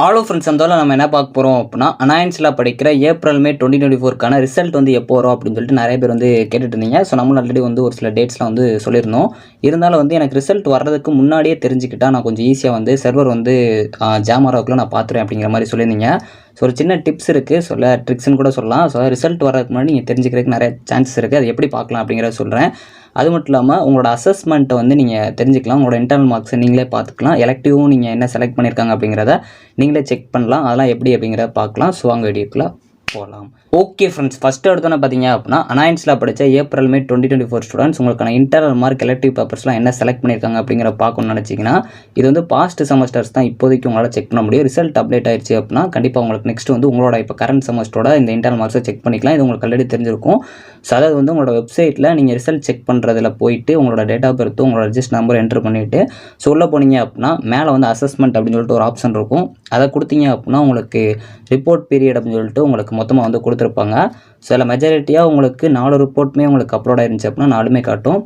ஆலோ friends அந்தாலும் நம்ம என்ன பார்க்க போகிறோம் அப்படின்னா அனாயன்ஸில் படிக்கிற ஏப்ரல் மே 2024க்கான ரிசல்ட் வந்து எப்போ வரும் அப்படின்னு சொல்லிட்டு நிறைய பேர் வந்து கேட்டுட்டு இருந்தீங்க. ஸோ நம்மளும் ஆல்ரெடி வந்து ஒரு சில டேட்ஸ்லாம் வந்து சொல்லியிருந்தோம். இருந்தாலும் வந்து எனக்கு ரிசல்ட் வர்றதுக்கு முன்னாடியே தெரிஞ்சுக்கிட்டா நான் கொஞ்சம் ஈஸியாக வந்து சர்வர் வந்து ஜாம் ஆகிறதுக்குள்ள நான் பார்த்துருவேன் அப்படிங்கிற மாதிரி சொல்லியிருந்தீங்க. ஸோ ஒரு சின்ன டிப்ஸ் இருக்குது, சொல்ல ட்ரிக்ஸ்ன்னு கூட சொல்லலாம். ஸோ ரிசல்ட் வர்றதுக்கு முன்னாடி நீங்கள் தெரிஞ்சுக்கிறதுக்கு நிறைய சான்சஸ் இருக்குது. அது எப்படி பார்க்கலாம் அப்படிங்கிறத சொல்கிறேன். அது மட்டும் இல்லாமல் உங்களோட அசஸ்மெண்ட்டை வந்து நீங்கள் தெரிஞ்சுக்கலாம். உங்களோட இன்டர்னல் மார்க்ஸை நீங்களே பார்த்துக்கலாம். எலக்டிவும் நீங்கள் என்ன செலக்ட் பண்ணியிருக்காங்க அப்படிங்கிறத நீங்களே செக் பண்ணலாம். அதெல்லாம் எப்படி அப்படிங்கிறத பார்க்கலாம். ஸோ வாங்க வீடியோக்குள்ள போகலாம். ஓகே ஃப்ரெண்ட்ஸ், ஃபஸ்ட்டு எடுத்தோன்னே பார்த்தீங்க அப்படின்னா அனாயன்ஸில் படித்த ஏப்ரல் மே 2024 ஸ்டூடெண்ட்ஸ் உங்களுக்கான இன்டர்னல் மார்க் எலக்டிவ் பேப்பர்ஸ்லாம் என்ன செலக்ட் பண்ணியிருக்காங்க அப்படிங்கிற பார்க்கணும்னு நினச்சிங்கன்னா இது வந்து பாஸ்ட் செமஸ்டர்ஸ் தான் இப்போதைக்கு உங்களால் செக் பண்ண முடியும். ரிசல்ட் அப்டேட் ஆயிடுச்சு அப்படின்னா கண்டிப்பாக உங்களுக்கு நெக்ஸ்ட் வந்து உங்களோட இப்போ கரண்ட் செமஸ்டரோட இந்த இன்டர்னல் மார்க்ஸை செக் பண்ணிக்கலாம். இது உங்களுக்கு ஆல்ரெடி தெரிஞ்சிருக்கும். ஸோ அதாவது வந்து உங்களோட வெப்சைட்டில் நீங்கள் ரிசல்ட் செக் பண்ணுறதுல போயிட்டு உங்களோட டேட் ஆஃப் பர்த் உங்களோட ரிஜிஸ்டர் நம்பர் என்ட்ரு பண்ணிவிட்டு ஸோ உள்ளே போனீங்க அப்படின்னா மேலே வந்து அசஸ்மெண்ட் அப்படின்னு சொல்லிட்டு ஒரு ஆப்ஷன் இருக்கும். அதை கொடுத்தீங்க அப்படின்னா உங்களுக்கு ரிப்போர்ட் பீரியட் அப்படின்னு சொல்லிட்டு உங்களுக்கு மொத்தமாக வந்து கொடுத்துருப்பாங்க. ஸோ அதில் மெஜாரிட்டியாக உங்களுக்கு 4 ரிப்போர்ட்டுமே உங்களுக்கு அப்லோட் ஆயிருந்துச்சு அப்படின்னா 4மே காட்டும்.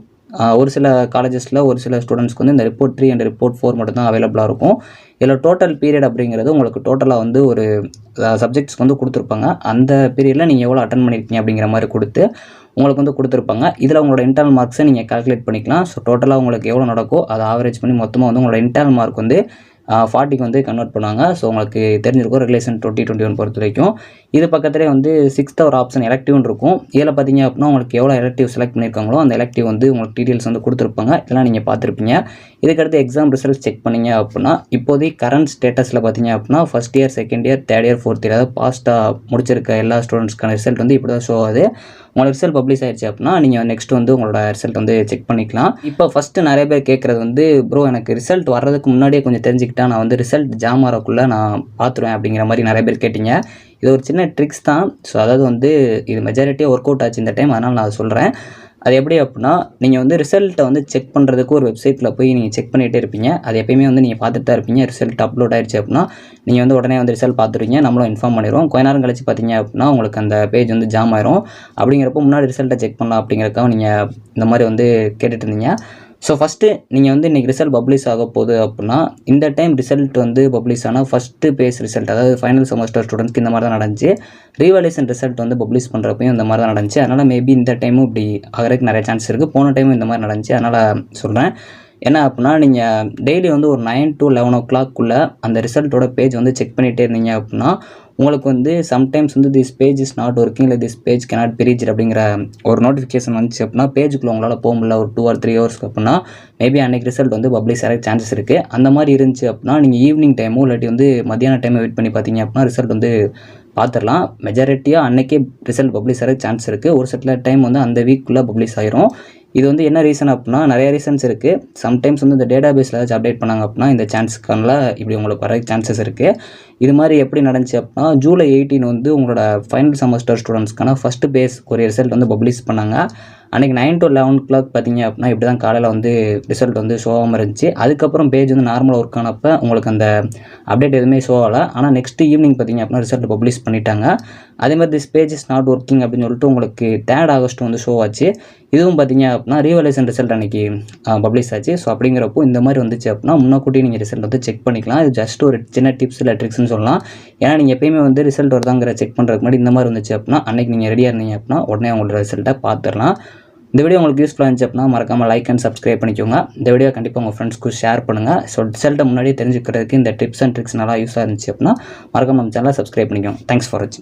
ஒரு சில காலேஜஸில் ஒரு சில ஸ்டூடெண்ட்ஸ்க்கு வந்து இந்த ரிப்போர்ட் 3 அண்ட் ரிப்போர்ட் 4 மட்டும் தான் அவைலபிளாக இருக்கும். இதில் டோட்டல் பீரியட் அப்படிங்கிறது உங்களுக்கு டோட்டலாக வந்து ஒரு சப்ஜெக்ட்ஸ்க்கு வந்து கொடுத்துருப்பாங்க. அந்த பீரியடில் நீங்கள் எவ்வளோ அட்டன் பண்ணியிருக்கீங்க அப்படிங்கிற மாதிரி கொடுத்து உங்களுக்கு வந்து கொடுத்துருப்பாங்க. இதில் உங்களோட இன்டர்னல் மார்க்ஸை நீங்கள் கால்குலேட் பண்ணிக்கலாம். ஸோ டோட்டலாக உங்களுக்கு எவ்வளோ நடக்கோ அதை ஆவரேஜ் பண்ணி மொத்தமாக வந்து உங்களோட இன்டர்னல் மார்க் வந்து 40க்கு வந்து கன்வெர்ட் பண்ணுவாங்க. ஸோ உங்களுக்கு தெரிஞ்சிருக்கும் ரெகுலேஷன் 2021 பொறுத்த வரைக்கும். இது பக்கத்துலேயே வந்து 6th ஒரு ஆப்ஷன் எலக்டிவ்னு இருக்கும். இதில் பார்த்தீங்க அப்படின்னா உங்களுக்கு எவ்வளோ எலக்டிவ் செலக்ட் பண்ணியிருக்காங்களோ அந்த எலக்டிவ் வந்து உங்களுக்கு டீட்டெயில்ஸ் வந்து கொடுத்துருப்பாங்க. இதெல்லாம் நீங்கள் பார்த்துருப்பீங்க. இதுக்கடுத்து எக்ஸாம் ரிசல்ட் செக் பண்ணிங்க அப்படின்னா இப்போதைக்கு கரண்ட் ஸ்டேட்டஸில் பார்த்தீங்க அப்படின்னா first year, second year, third year, fourth year அதாவது பாஸ்ட்டாக முடிச்சிருக்க எல்லா ஸ்டூடெண்ட்ஸ்க்கான ரிசல்ட் வந்து இப்படி தான் ஷோ ஆகுது. உங்களுக்கு ரிசல்ட் பப்ளிஷ் ஆயிடுச்சு அப்படின்னா நீங்கள் நெக்ஸ்ட் வந்து உங்களோட ரிசல்ட் வந்து செக் பண்ணிக்கலாம். இப்போ ஃபஸ்ட்டு நிறைய பேர் கேட்குறது வந்து ப்ரோ எனக்கு ரிசல்ட் வர்றதுக்கு முன்னாடியே கொஞ்சம் தெரிஞ்சுக்கிட்டா நான் வந்து ரிசல்ட் ஜாம் ஆகிறக்குள்ளே நான் பார்த்துருவேன் அப்படிங்கிற மாதிரி நிறைய பேர் கேட்டிங்க. இது ஒரு சின்ன ட்ரிக்ஸ் தான். ஸோ அதாவது வந்து இது மெஜாரிட்டியாக ஒர்க் அவுட் ஆச்சு இந்த டைம், அதனால் நான் சொல்கிறேன். அது எப்படி அப்படின்னா நீங்கள் வந்து ரிசல்ட்டை வந்து செக் பண்ணுறதுக்கு ஒரு வெப்சைட்டில் போய் நீங்கள் செக் பண்ணிகிட்டே இருப்பீங்க. அது எப்பயுமே வந்து நீங்கள் பார்த்துட்டு தான் இருப்பீங்க. ரிசல்ட் அப்லோட் ஆயிடுச்சு அப்படின்னா நீங்கள் வந்து உடனே வந்து ரிசல்ட் பார்த்துருவீங்க. நம்மளும் இன்ஃபார்ம் பண்ணிடுவோம். கொஞ்ச நேரம் கழிச்சு பார்த்தீங்க அப்படின்னா உங்களுக்கு அந்த பேஜ் வந்து ஜாம் ஆயிரும். அப்படிங்கிறப்போ முன்னாடி ரிசல்ட்டை செக் பண்ணலாம் அப்படிங்கிறக்காக நீங்கள் இந்த மாதிரி வந்து கேட்டுட்டு இருந்தீங்க. ஸோ ஃபஸ்ட்டு நீங்கள் வந்து இன்றைக்கி ரிசல்ட் பப்ளிஷ் ஆக போகுது அப்படின்னா இந்த டைம் ரிசல்ட் வந்து பப்ளிஷ் ஆனால் ஃபஸ்ட்டு பேஸ் ரிசல்ட் அதாவது ஃபைனல் செமஸ்டர் ஸ்டூடெண்ட்ஸ்க்கு இந்த மாதிரி தான் நடந்துச்சு. ரீவாலேஷன் ரிசல்ட் வந்து பப்ளிஷ் பண்ணுறப்பையும் இந்த மாதிரி தான் நடந்துச்சு. அதனால் மேபி இந்த டைமும் இப்படி ஆகிறதுக்கு நிறைய சான்ஸ் இருக்குது. போன டைமும் இந்த மாதிரி நடந்துச்சு. அதனால் சொல்கிறேன். என்ன அப்படின்னா நீங்கள் டெய்லி வந்து ஒரு 9 to 11 o'clock அந்த ரிசல்ட்டோட பேஜ் வந்து செக் பண்ணிகிட்டே இருந்தீங்க அப்படின்னா உங்களுக்கு வந்து சம்டைம்ஸ் வந்து this page is not working இல்லை this page cannot be reached அப்படிங்கிற ஒரு நோட்டிஃபிகேஷன் வந்துச்சு அப்படின்னா பேஜுக்குள்ளே உங்களால் போக முடியல ஒரு 2 or 3 hours அப்படின்னா மேபி அன்றைக்கி ரிசல்ட் வந்து பப்ளிஷ் ஆக சான்சஸ் இருக்குது. அந்த மாதிரி இருந்துச்சு அப்படின்னா நீங்கள் ஈவினிங் டைமோ இல்லாட்டி வந்து மத்தியான டைமை வெயிட் பண்ணி பார்த்தீங்க அப்படின்னா ரிசல்ட் வந்து பார்த்துடலாம். மெஜாரிட்டியாக அன்றைக்கே ரிசல்ட் பப்ளிஷ் ஆக சான்ஸ் இருக்குது. ஒரு சில டைம் வந்து அந்த வீக்குள்ளே பப்ளிஷ் ஆகிரும். இது வந்து என்ன ரீசன் அப்படின்னா நிறைய ரீசன்ஸ் இருக்குது. சம்டைம்ஸ் வந்து இந்த டேட்டா பேஸில் ஏதாச்சும் அப்டேட் பண்ணாங்க அப்படின்னா இந்த சான்ஸ்க்கான இப்படி உங்களுக்கு வர சான்சஸ் இருக்குது. இது மாதிரி எப்படி நடந்துச்சு அப்படின்னா ஜூலை 18 வந்து உங்களோட ஃபைனல் செமஸ்டர் ஸ்டூடெண்ட்ஸ்க்கான ஃபஸ்ட்டு பேஸ் ஒரு ரிசல்ட் வந்து பப்ளிஷ் பண்ணாங்க. அன்றைக்கி 9 to 11 o'clock பார்த்தீங்க அப்படின்னா இப்படி தான் காலையில் வந்து ரிசல்ட் வந்து ஷோ ஆகாமல் இருந்துச்சு. அதுக்கப்புறம் பேஜ் வந்து நார்மலாக ஒர்க் ஆனப்போ உங்களுக்கு அந்த அப்டேட் எதுவுமே ஷோ ஆகலை. ஆனால் நெக்ஸ்ட் ஈவினிங் பார்த்தீங்க அப்படின்னா ரிசல்ட் பப்ளிஷ் பண்ணிட்டாங்க. அதேமாதிரி this page is not working அப்படின்னு சொல்லிட்டு உங்களுக்கு 3rd August வந்து ஷோ ஆச்சு. இதுவும் பார்த்தீங்க அப்படின்னா ரீவாலேஷன் ரிசல்ட் அன்றைக்கி பப்ளிஷ் ஆச்சு. ஸோ அப்படிங்கிறப்போ இந்த மாதிரி வந்துச்சு அப்படின்னா முன்னாக்கூட்டி நீங்கள் ரிசல்ட் வந்து செக் பண்ணிக்கலாம். இது ஜஸ்ட் ஒரு சின்ன டிப்ஸ் இல்லை ட்ரிக்ஸ்னு சொல்லலாம். ஏன்னா நீங்கள் எப்பயுமே வந்து ரிசல்ட் வருதாங்கிற செக் பண்ணுறதுக்கு முன்னாடி இந்த மாதிரி வந்துச்சு அப்படின்னா அன்றைக்கி நீங்கள் ரெடியாக இருந்தீங்க அப்படின்னா உடனே உங்களோட ரிசல்ட்டை பார்த்துடலாம். இந்த வீடியோ உங்களுக்கு யூஸ்ஃபுல்லாக இருந்துச்சு அப்படின்னா மறக்காமல் லைக் அண்ட் சப்ஸ்கிரைப் பண்ணிக்கோங்க. இந்த வீடியோ கண்டிப்பாக உங்கள் ஃப்ரெண்ட்ஸ்க்கு ஷேர் பண்ணுங்கள். ஸோ ரிசல்ட்டை முன்னாடியே தெரிஞ்சுக்கிறதுக்கு இந்த டிப்ஸ் அண்ட் ட்ரிக்ஸ் நல்லா யூஸாக இருந்துச்சு அப்படின்னா மறக்காமல் நம்ம சேனலை சப்ஸ்கிரைப் பண்ணிக்கோங்க. தேங்க்ஸ் ஃபார் வாட்சிங்.